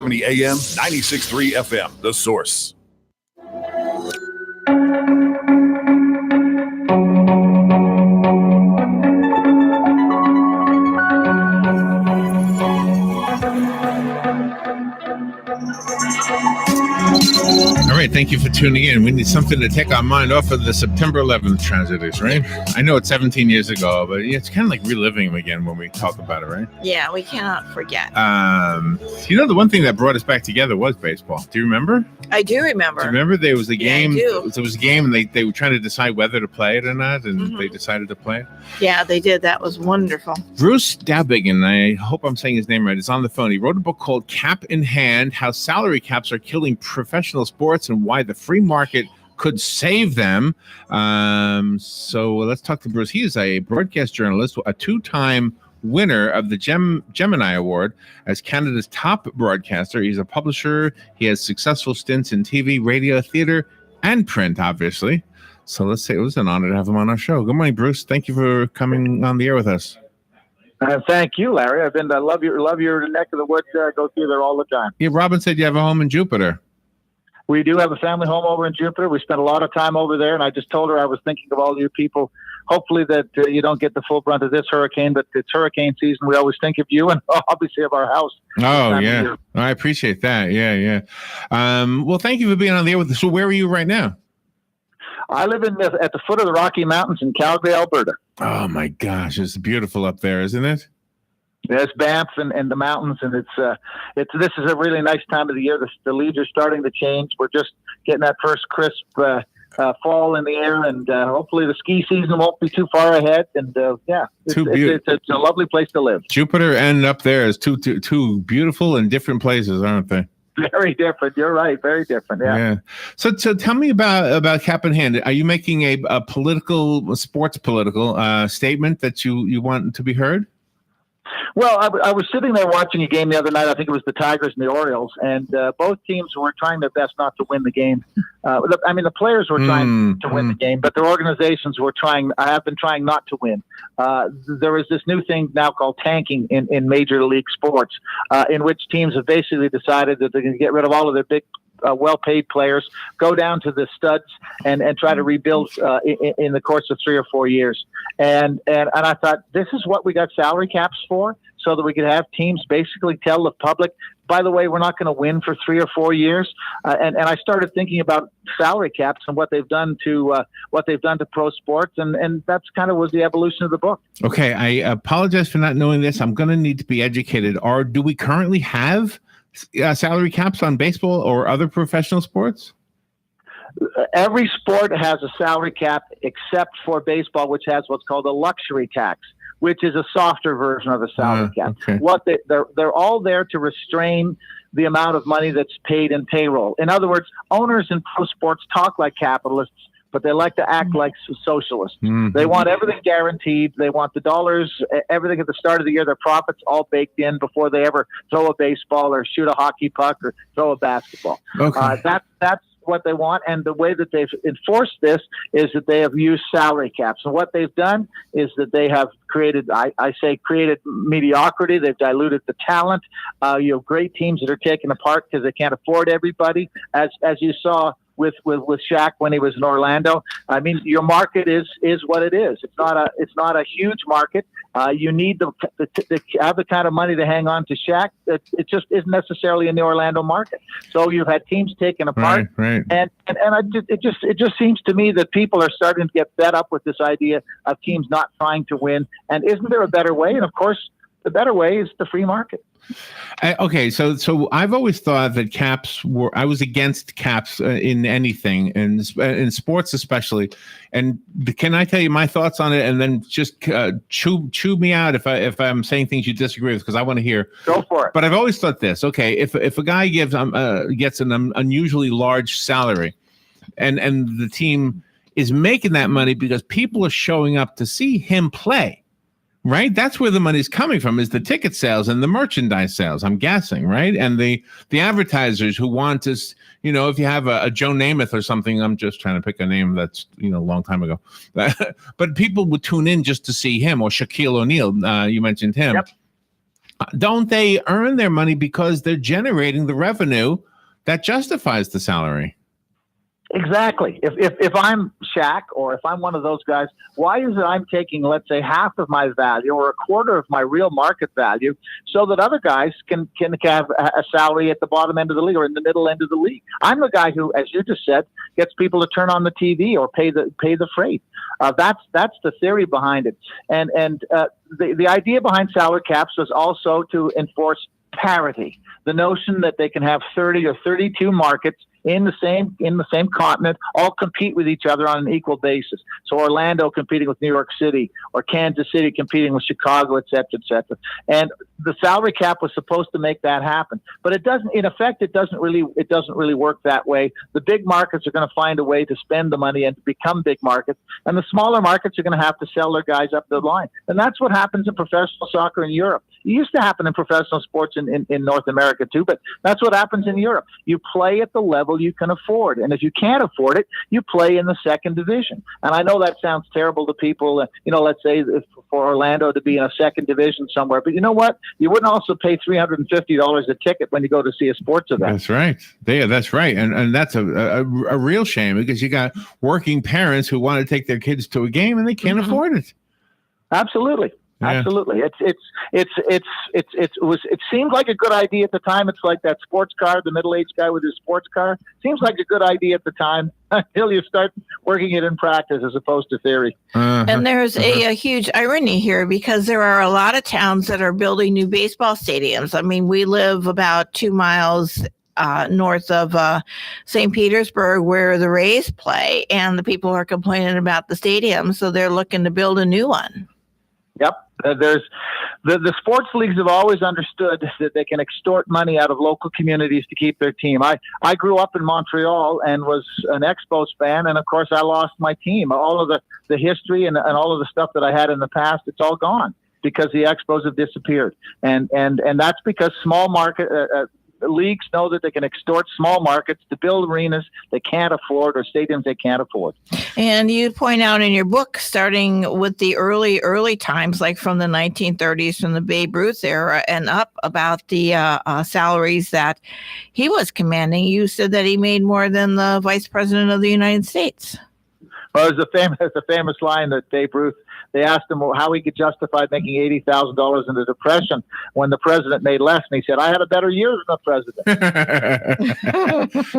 70 AM, 96.3 FM, The Source. All right, thank you for tuning in. We need something to take our mind off of the September 11th tragedies, right? I know it's 17 years ago, but it's kind of like reliving them again when we talk about it, right? Yeah, we cannot forget. The one thing that brought us back together was baseball. Do you remember? I do remember. Do you remember there was a game? Yeah, I do. There was a game, and they were trying to decide whether to play it or not, and they decided to play it. Yeah, they did. That was wonderful. Bruce Dowbiggin, I hope I'm saying his name right, is on the phone. He wrote a book called Cap in Hand, How Salary Caps Are Killing Professional Sports and Why the Free Market Could Save Them. So let's talk to Bruce. He is a broadcast journalist, a two-time winner of the Gemini Award as Canada's top broadcaster. He's a publisher. He has successful stints in TV, radio, theater, and print, obviously. So let's say it was an honor to have him on our show. Good morning, Bruce. Thank you for coming on the air with us. Thank you, Larry. I love your neck of the woods. Go through there all the time. Yeah, Robin said you have a home in Jupiter. We do have a family home over in Jupiter. We spent a lot of time over there, and I just told her I was thinking of all you people. Hopefully that you don't get the full brunt of this hurricane, but it's hurricane season. We always think of you and obviously of our house. Oh, yeah. I appreciate that. Yeah. Well, thank you for being on the air with us. So where are you right now? I live at the foot of the Rocky Mountains in Calgary, Alberta. Oh, my gosh. It's beautiful up there, isn't it? There's Banff and the mountains, and this is a really nice time of the year. The leaves are starting to change. We're just getting that first crisp fall in the air, and hopefully the ski season won't be too far ahead. And it's a lovely place to live. Jupiter and up there is two beautiful and different places, aren't they? Very different. You're right. Very different. Yeah. So tell me about Cap in Hand. Are you making a sports political statement that you want to be heard? Well, I was sitting there watching a game the other night. I think it was the Tigers and the Orioles, and both teams were trying their best not to win the game. The players were trying to win the game, but their organizations were have been trying not to win. There is this new thing now called tanking in Major League sports, in which teams have basically decided that they're going to get rid of all of their big well-paid players, go down to the studs, and try to rebuild in the course of 3 or 4 years. And I thought, this is what we got salary caps for, so that we could have teams basically tell the public, by the way, we're not going to win for 3 or 4 years. And I started thinking about salary caps and what they've done to pro sports, and that's kind of was the evolution of the book. Okay, I apologize for not knowing this. I'm going to need to be educated. Do we currently have salary caps on baseball or other professional sports? Every sport has a salary cap except for baseball, which has what's called a luxury tax, which is a softer version of a salary cap. Okay. They're all there to restrain the amount of money that's paid in payroll. In other words, owners in pro sports talk like capitalists, but they like to act like socialists. Mm-hmm. They want everything guaranteed. They want the dollars, everything at the start of the year, their profits all baked in before they ever throw a baseball or shoot a hockey puck or throw a basketball. Okay. That's what they want. And the way that they've enforced this is that they have used salary caps. And what they've done is that they have created mediocrity. They've diluted the talent. You have great teams that are taken apart because they can't afford everybody. As you saw with Shaq when he was in Orlando. I mean, your market is what it is. It's not a huge market. You need to have the kind of money to hang on to Shaq. It just isn't necessarily in the Orlando market. So you've had teams taken apart, right. And it just seems to me that people are starting to get fed up with this idea of teams not trying to win. And isn't there a better way? And of course, the better way is the free market. Okay, so I've always thought that I was against caps in anything, and in sports especially. And can I tell you my thoughts on it, and then just chew me out if I'm saying things you disagree with, because I want to hear. Go for it. But I've always thought this. Okay, if a guy gets an unusually large salary, and the team is making that money because people are showing up to see him play. Right, that's where the money's coming from, is the ticket sales and the merchandise sales, I'm guessing, right? And the advertisers who want to, if you have a Joe Namath or something, I'm just trying to pick a name that's, a long time ago. But people would tune in just to see him, or Shaquille O'Neal, you mentioned him. Yep. Don't they earn their money because they're generating the revenue that justifies the salary? Exactly. If I'm Shaq or if I'm one of those guys, why is it I'm taking, let's say, half of my value or a quarter of my real market value so that other guys can have a salary at the bottom end of the league or in the middle end of the league? I'm the guy who, as you just said, gets people to turn on the TV or pay the freight. That's the theory behind it. And the idea behind salary caps was also to enforce parity. The notion that they can have 30 or 32 markets in the same continent all compete with each other on an equal basis. So Orlando competing with New York City or Kansas City competing with Chicago, et cetera, et cetera. And the salary cap was supposed to make that happen. But it doesn't, in effect, it doesn't really work that way. The big markets are going to find a way to spend the money and to become big markets. And the smaller markets are going to have to sell their guys up the line. And that's what happens in professional soccer in Europe. It used to happen in professional sports in North America too, but that's what happens in Europe. You play at the level you can afford. And if you can't afford it, you play in the second division. And I know that sounds terrible to people, let's say for Orlando to be in a second division somewhere. But you know what? You wouldn't also pay $350 a ticket when you go to see a sports event. That's right. That's right. And that's a real shame because you got working parents who want to take their kids to a game and they can't afford it. Absolutely. Yeah. Absolutely. It seemed like a good idea at the time. It's like that sports car, the middle-aged guy with his sports car. Seems like a good idea at the time until you start working it in practice as opposed to theory. And there's a huge irony here because there are a lot of towns that are building new baseball stadiums. I mean, we live about 2 miles north of St. Petersburg where the Rays play, and the people are complaining about the stadium, so they're looking to build a new one. Yep. There's the sports leagues have always understood that they can extort money out of local communities to keep their team. I grew up in Montreal and was an Expos fan, and of course I lost my team. All of the history and all of the stuff that I had in the past, it's all gone because the Expos have disappeared. And that's because small market leagues know that they can extort small markets to build arenas they can't afford or stadiums they can't afford. And you point out in your book, starting with the early times, like from the 1930s, from the Babe Ruth era and up, about the salaries that he was commanding. You said that he made more than the vice president of the United States. Well, there's a famous line that Babe Ruth, they asked him how he could justify making $80,000 in the Depression when the president made less. And he said, I had a better year than the president.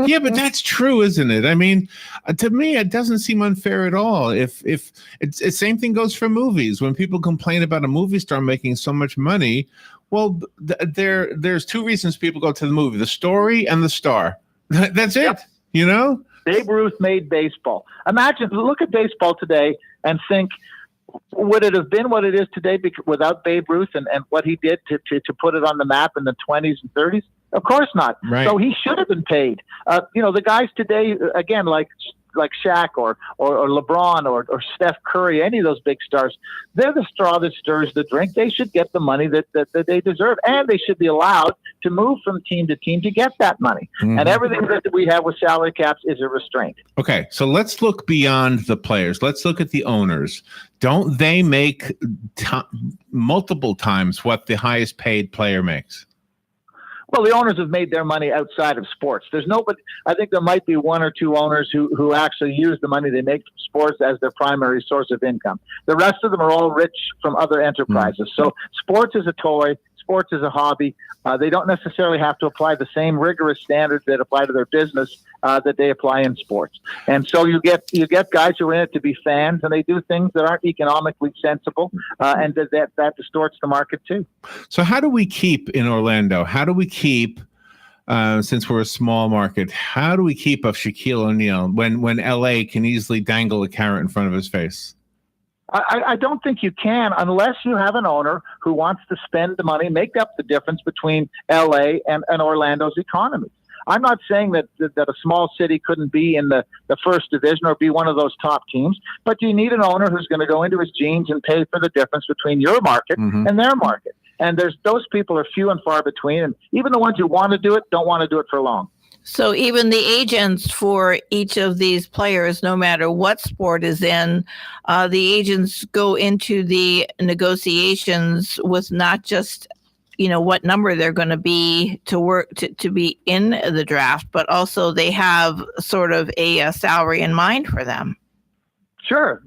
Yeah, but that's true, isn't it? I mean, to me, it doesn't seem unfair at all. If it's same thing goes for movies. When people complain about a movie star making so much money, well, there's two reasons people go to the movie: the story and the star. That's it. Yep. You know? Babe Ruth made baseball. Look at baseball today and think, would it have been what it is today without Babe Ruth and what he did to put it on the map in the 20s and 30s? Of course not. Right. So he should have been paid. The guys today, again, like Shaq or LeBron or Steph Curry, any of those big stars, they're the straw that stirs the drink. They should get the money that they deserve, and they should be allowed to move from team to team to get that money. Mm-hmm. And everything that we have with salary caps is a restraint. Okay, so let's look beyond the players. Let's look at the owners. Don't they make multiple times what the highest paid player makes? Well, the owners have made their money outside of sports. There's nobody. I think there might be one or two owners who actually use the money they make from sports as their primary source of income. The rest of them are all rich from other enterprises. So sports is a toy. Sports is a hobby. They don't necessarily have to apply the same rigorous standards that apply to their business that they apply in sports. And so you get guys who are in it to be fans, and they do things that aren't economically sensible, and that distorts the market too. So how do we keep in Orlando? How do we keep, since we're a small market, how do we keep a Shaquille O'Neal when LA can easily dangle a carrot in front of his face? I don't think you can unless you have an owner who wants to spend the money, make up the difference between LA and Orlando's economy. I'm not saying that a small city couldn't be in the first division or be one of those top teams, but you need an owner who's going to go into his jeans and pay for the difference between your market and their market. And those people are few and far between. And even the ones who want to do it don't want to do it for long. So even the agents for each of these players, no matter what sport is in, the agents go into the negotiations with not just what number they're going to be to work to be in the draft, but also they have sort of a salary in mind for them. Sure.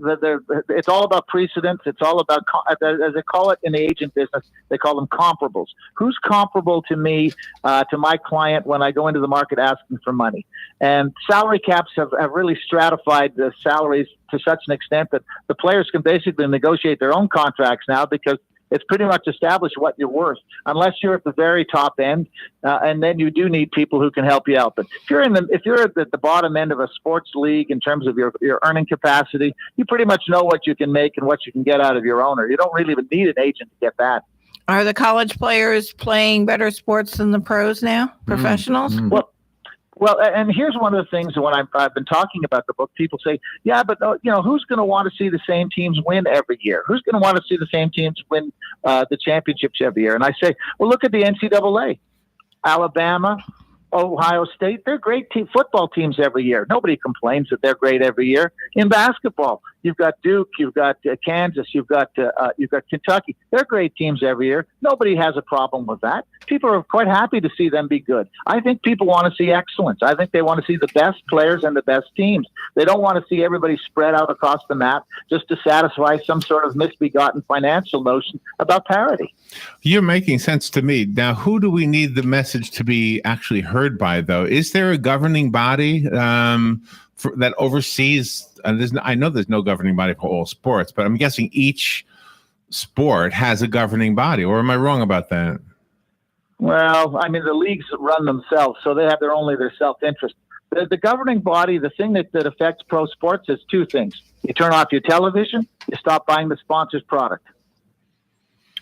It's all about precedence. It's all about, as they call it in the agent business, they call them comparables. Who's comparable to me, to my client when I go into the market asking for money? And salary caps have really stratified the salaries to such an extent that the players can basically negotiate their own contracts now, because it's pretty much established what you're worth, unless you're at the very top end, and then you do need people who can help you out. But if you're at the bottom end of a sports league in terms of your earning capacity, you pretty much know what you can make and what you can get out of your owner. You don't really even need an agent to get that. Are the college players playing better sports than the pros now, professionals? Mm-hmm. Well, and here's one of the things when I've been talking about the book, people say, yeah, but who's going to want to see the same teams win every year? Who's going to want to see the same teams win the championships every year? And I say, well, look at the NCAA. Alabama, Ohio State, they're great football teams every year. Nobody complains that they're great every year. In basketball, you've got Duke, you've got Kansas, you've got Kentucky. They're great teams every year. Nobody has a problem with that. People are quite happy to see them be good. I think people want to see excellence. I think they want to see the best players and the best teams. They don't want to see everybody spread out across the map just to satisfy some sort of misbegotten financial notion about parity. You're making sense to me. Now, who do we need the message to be actually heard by, though? Is there a governing body that oversees? I know there's no governing body for all sports, but I'm guessing each sport has a governing body. Or am I wrong about that? Well, I mean, the leagues run themselves, so they have their self-interest. The governing body, the thing that affects pro sports is two things. You turn off your television, you stop buying the sponsor's product.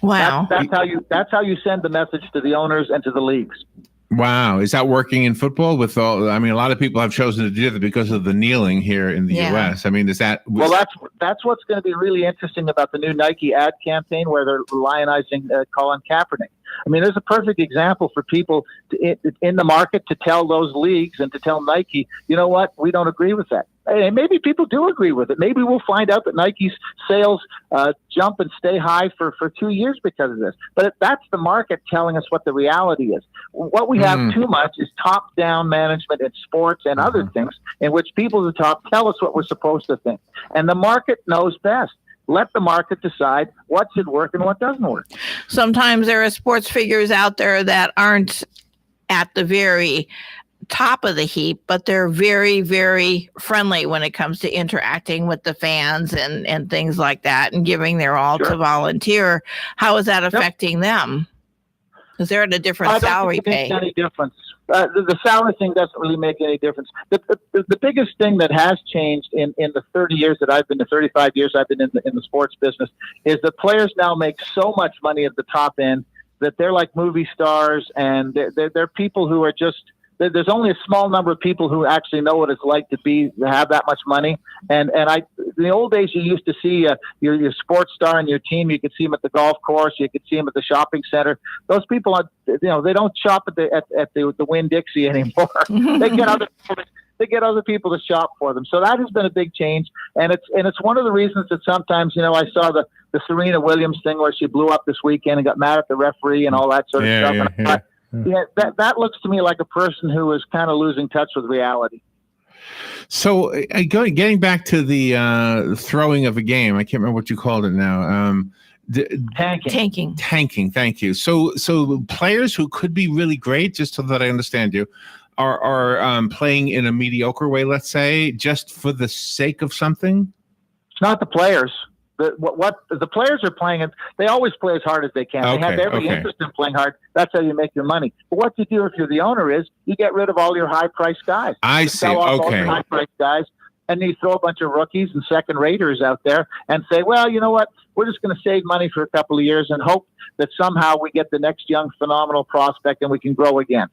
Wow. That's how you send the message to the owners and to the leagues. Wow. Is that working in football a lot of people have chosen to do that because of the kneeling here in the U.S. I mean, Well, that's what's going to be really interesting about the new Nike ad campaign, where they're lionizing Colin Kaepernick. I mean, there's a perfect example for people in the market to tell those leagues and to tell Nike, you know what, we don't agree with that. Hey, maybe people do agree with it. Maybe we'll find out that Nike's sales jump and stay high for 2 years because of this. But that's the market telling us what the reality is. What we have too much is top-down management in sports and other things in which people at the top tell us what we're supposed to think. And the market knows best. Let the market decide what should work and what doesn't work. Sometimes there are sports figures out there that aren't at the very top of the heap, but they're very, very friendly when it comes to interacting with the fans and things like that, and giving their all to volunteer. How is that affecting them? Because they're at a different salary pay. Makes any difference. The salary thing doesn't really make any difference. The biggest thing that has changed in the 30 years that I've been, the 35 years I've been in the sports business, is that players now make so much money at the top end that they're like movie stars, and they're people who are just. There's only a small number of people who actually know what it's like to have that much money. And in the old days, you used to see your sports star and your team. You could see them at the golf course. You could see them at the shopping center. Those people, they don't shop at the Winn-Dixie anymore. They get other people to shop for them. So that has been a big change. And it's one of the reasons that sometimes, I saw the Serena Williams thing where she blew up this weekend and got mad at the referee and all that sort of stuff. Yeah, that looks to me like a person who is kind of losing touch with reality. So getting back to the throwing of a game, I can't remember what you called it now. Tanking. Thank you. So players who could be really great, just so that I understand you, are playing in a mediocre way, let's say, just for the sake of something. It's not the players. What the players are playing, they always play as hard as they can. They have every interest in playing hard. That's how you make your money. But what you do if you're the owner is you get rid of all your high-priced guys. I see. All your high-priced guys, and you throw a bunch of rookies and second-raters out there and say, well, you know what? We're just going to save money for a couple of years and hope that somehow we get the next young phenomenal prospect and we can grow again.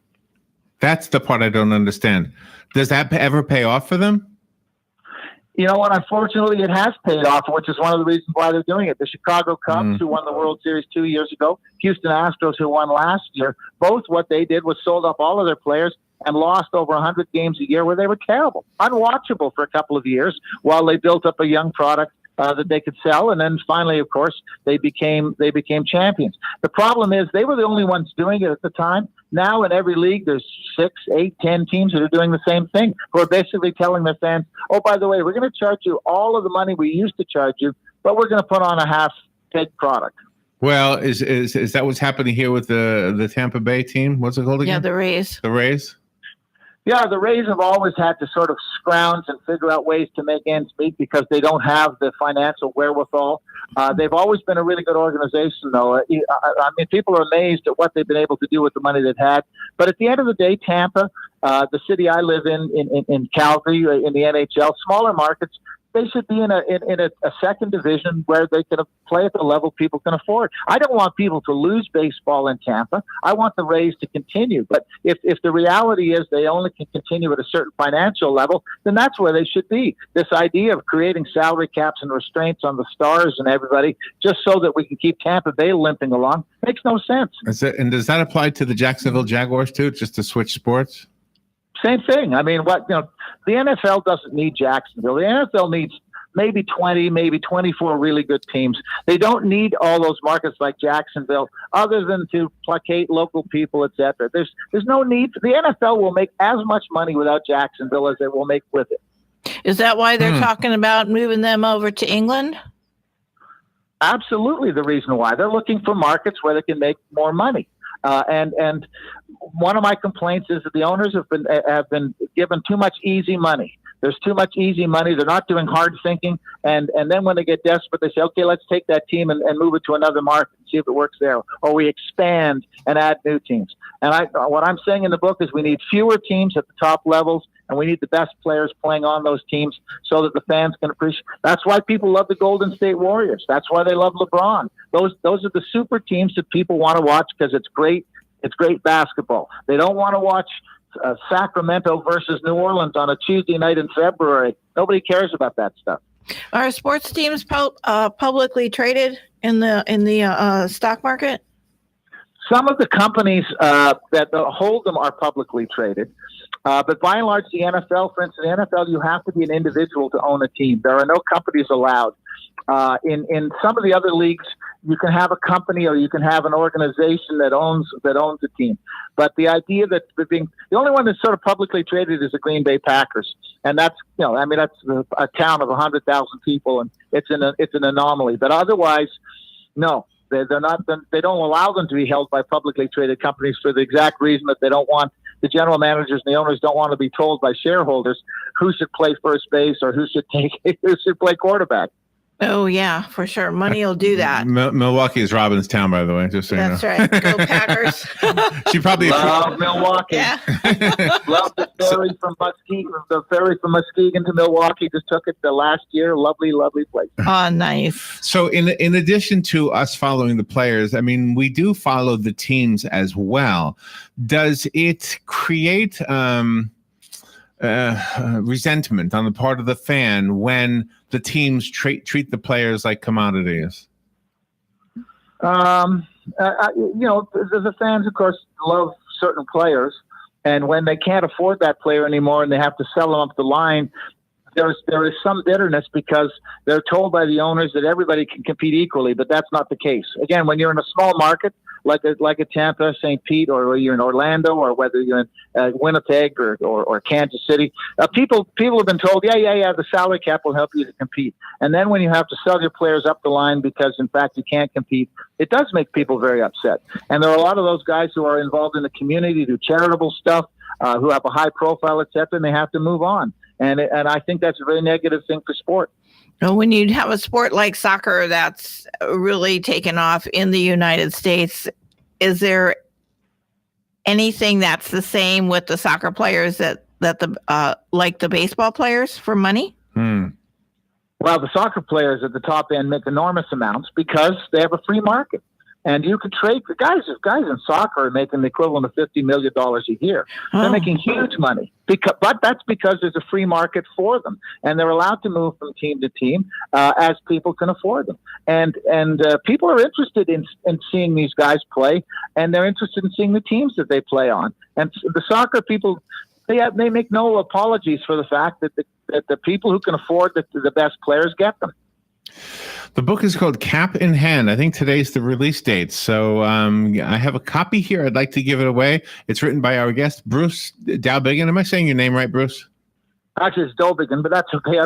That's the part I don't understand. Does that ever pay off for them? You know what? Unfortunately, it has paid off, which is one of the reasons why they're doing it. The Chicago Cubs, who won the World Series 2 years ago, Houston Astros, who won last year, both what they did was sold up all of their players and lost over 100 games a year where they were terrible, unwatchable for a couple of years while they built up a young product that they could sell, and then finally, of course, they became champions. The problem is they were the only ones doing it at the time. Now in every league, there's 6, 8, 10 teams that are doing the same thing, who are basically telling their fans, "Oh, by the way, we're going to charge you all of the money we used to charge you, but we're going to put on a half-baked product." Well, is that what's happening here with the Tampa Bay team? What's it called again? Yeah, the Rays. The Rays? Yeah, the Rays have always had to sort of scrounge and figure out ways to make ends meet because they don't have the financial wherewithal. They've always been a really good organization, though. I mean, people are amazed at what they've been able to do with the money they've had. But at the end of the day, Tampa, the city I live in Calgary, in the NHL, smaller markets, they should be in a second division where they can play at the level people can afford. I don't want people to lose baseball in Tampa. I want the Rays to continue. But if the reality is they only can continue at a certain financial level, then that's where they should be. This idea of creating salary caps and restraints on the stars and everybody just so that we can keep Tampa Bay limping along makes no sense. And does that apply to the Jacksonville Jaguars too, just to switch sports? Same thing. I mean, the NFL doesn't need Jacksonville. The NFL needs maybe 20, maybe 24 really good teams. They don't need all those markets like Jacksonville other than to placate local people, etc. There's no need. The NFL will make as much money without Jacksonville as it will make with it. Is that why they're talking about moving them over to England? Absolutely the reason why. They're looking for markets where they can make more money. And one of my complaints is that the owners have been given too much easy money. There's too much easy money. They're not doing hard thinking. And then when they get desperate, they say, okay, let's take that team and move it to another market and see if it works there. Or we expand and add new teams. And what I'm saying in the book is we need fewer teams at the top levels, and we need the best players playing on those teams so that the fans can appreciate. That's why people love the Golden State Warriors. That's why they love LeBron. Those are the super teams that people want to watch because it's great. It's great basketball. They don't want to watch Sacramento versus New Orleans on a Tuesday night in February. Nobody cares about that stuff. Are sports teams publicly traded in the stock market? Some of the companies that hold them are publicly traded. But by and large, the NFL, for instance, the NFL, you have to be an individual to own a team. There are no companies allowed. In some of the other leagues, you can have a company or you can have an organization that owns a team. But the idea that the only one that's sort of publicly traded is the Green Bay Packers, and that's a town of 100,000 people, and it's an anomaly. But otherwise, no. They're not. They don't allow them to be held by publicly traded companies for the exact reason that they don't want the general managers and the owners don't want to be told by shareholders who should play first base or who should play quarterback. Oh yeah, for sure. Money will do that. Milwaukee is Robin's town, by the way. Just so you know. That's right. Go Packers. She probably love Milwaukee. Yeah. Love the ferry from Muskegon. The ferry from Muskegon to Milwaukee. Just took it the last year. Lovely, lovely place. Oh, nice. So, in addition to us following the players, I mean, we do follow the teams as well. Does it create resentment on the part of the fan when the teams treat the players like commodities? The fans, of course, love certain players, and when they can't afford that player anymore and they have to sell them up the line, there is some bitterness because they're told by the owners that everybody can compete equally, but that's not the case. Again, when you're in a small market like a Tampa, St. Pete, or you're in Orlando, or whether you're in Winnipeg or Kansas City, people have been told, yeah, the salary cap will help you to compete. And then when you have to sell your players up the line because, in fact, you can't compete, it does make people very upset. And there are a lot of those guys who are involved in the community, do charitable stuff, who have a high profile, et cetera, and they have to move on. And I think that's a very negative thing for sport. When you have a sport like soccer that's really taken off in the United States, is there anything that's the same with the soccer players that like the baseball players for money? Well, the soccer players at the top end make enormous amounts because they have a free market. And you could trade for guys in soccer are making the equivalent of $50 million a year. They're making huge money, but that's because there's a free market for them, and they're allowed to move from team to team as people can afford them. And people are interested in seeing these guys play, and they're interested in seeing the teams that they play on. And the soccer people, they make no apologies for the fact that the people who can afford the best players get them. The book is called Cap in Hand. I think today's the release date. So I have a copy here. I'd like to give it away. It's written by our guest, Bruce Dowbiggin. Am I saying your name right, Bruce? Actually, it's Dowbiggin, but that's okay.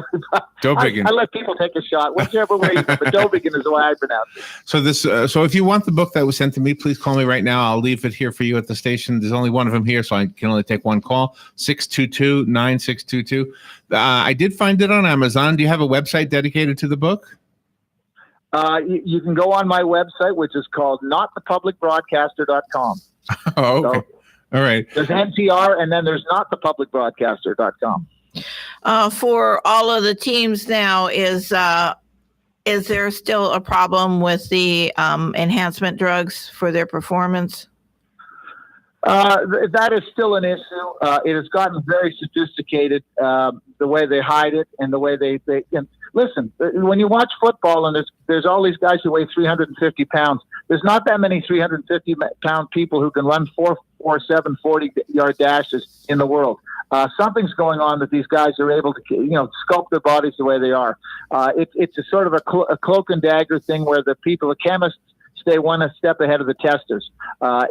Dowbiggin. I let people take a shot, whichever way, but Dowbiggin is the way I pronounce it. So if you want the book that was sent to me, please call me right now. I'll leave it here for you at the station. There's only one of them here, so I can only take one call, 622-9622. I did find it on Amazon. Do you have a website dedicated to the book? You can go on my website, which is called notthepublicbroadcaster.com. Oh, okay. So, all right. There's NPR, and then there's notthepublicbroadcaster.com. For all of the teams now, is there still a problem with the enhancement drugs for their performance? That is still an issue. It has gotten very sophisticated, the way they hide it and the way they and listen, when you watch football and there's all these guys who weigh 350 pounds, there's not that many 350-pound people who can run 4.47 40-yard dashes in the world. Something's going on that these guys are able to, sculpt their bodies the way they are. It's a sort of a cloak and dagger thing where the chemists, stay one step ahead of the testers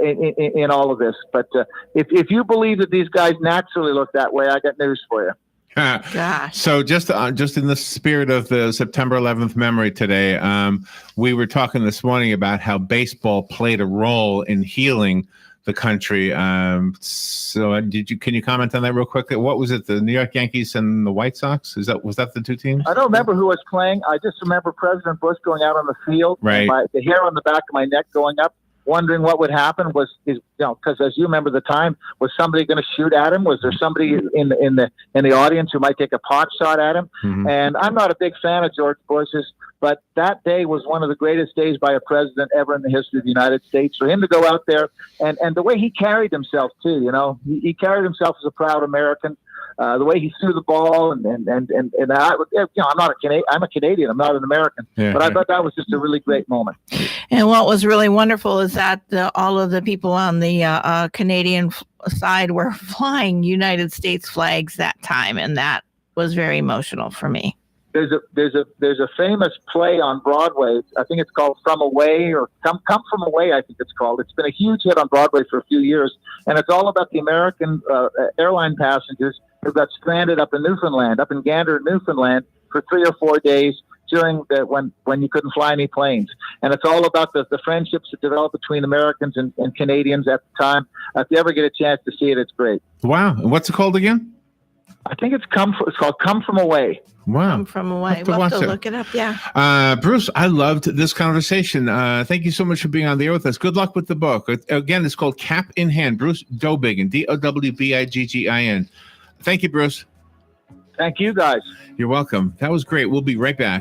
in all of this. But if you believe that these guys naturally look that way, I got news for you. Gosh. So just in the spirit of the September 11th memory today, we were talking this morning about how baseball played a role in healing the country. So can you comment on that real quickly? What was it? The New York Yankees and the White Sox? Was that the two teams? I don't remember who was playing. I just remember President Bush going out on the field. Right. The hair on the back of my neck going up, wondering what would happen. Because as you remember the time, was somebody going to shoot at him? Was there somebody in the audience who might take a pot shot at him? Mm-hmm. And I'm not a big fan of George Bush's, but that day was one of the greatest days by a president ever in the history of the United States. For him to go out there and the way he carried himself too, he carried himself as a proud American. The way he threw the ball and I'm a Canadian. I'm not an American, but I thought that was just a really great moment. And what was really wonderful is that all of the people on the Canadian side were flying United States flags that time, and that was very emotional for me. There's a famous play on Broadway. I think it's called From Away or Come From Away. I think it's called. It's been a huge hit on Broadway for a few years, and it's all about the American airline passengers who got stranded up in Gander, Newfoundland, for 3 or 4 days during when you couldn't fly any planes. And it's all about the friendships that developed between Americans and Canadians at the time. If you ever get a chance to see it, it's great. Wow. And what's it called again? I think it's called Come From Away. Wow. Come From Away. We'll have to look it up, yeah. Bruce, I loved this conversation. Thank you so much for being on the air with us. Good luck with the book. Again, it's called Cap in Hand. Bruce Dowbiggin, Dowbiggin. Thank you, Bruce. Thank you, guys. You're welcome. That was great. We'll be right back.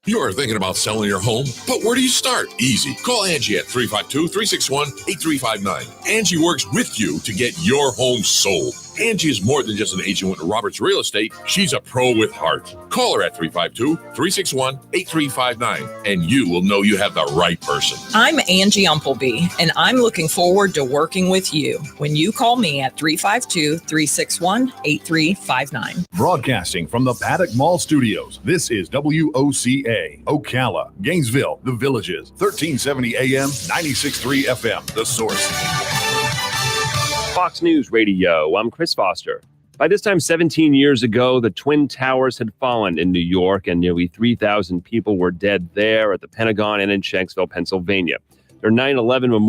You're thinking about selling your home, but where do you start? Easy. Call Angie at 352-361-8359. Angie works with you to get your home sold. Angie is more than just an agent with Roberts Real Estate. She's a pro with heart. Call her at 352-361-8359, and you will know you have the right person. I'm Angie Umpleby, and I'm looking forward to working with you when you call me at 352-361-8359. Broadcasting from the Paddock Mall Studios, this is WOCA, Ocala, Gainesville, The Villages, 1370 AM, 96.3 FM, The Source. Fox News Radio, I'm Chris Foster. By this time, 17 years ago, the Twin Towers had fallen in New York, and nearly 3,000 people were dead there at the Pentagon and in Shanksville, Pennsylvania. Their 9/11 memorial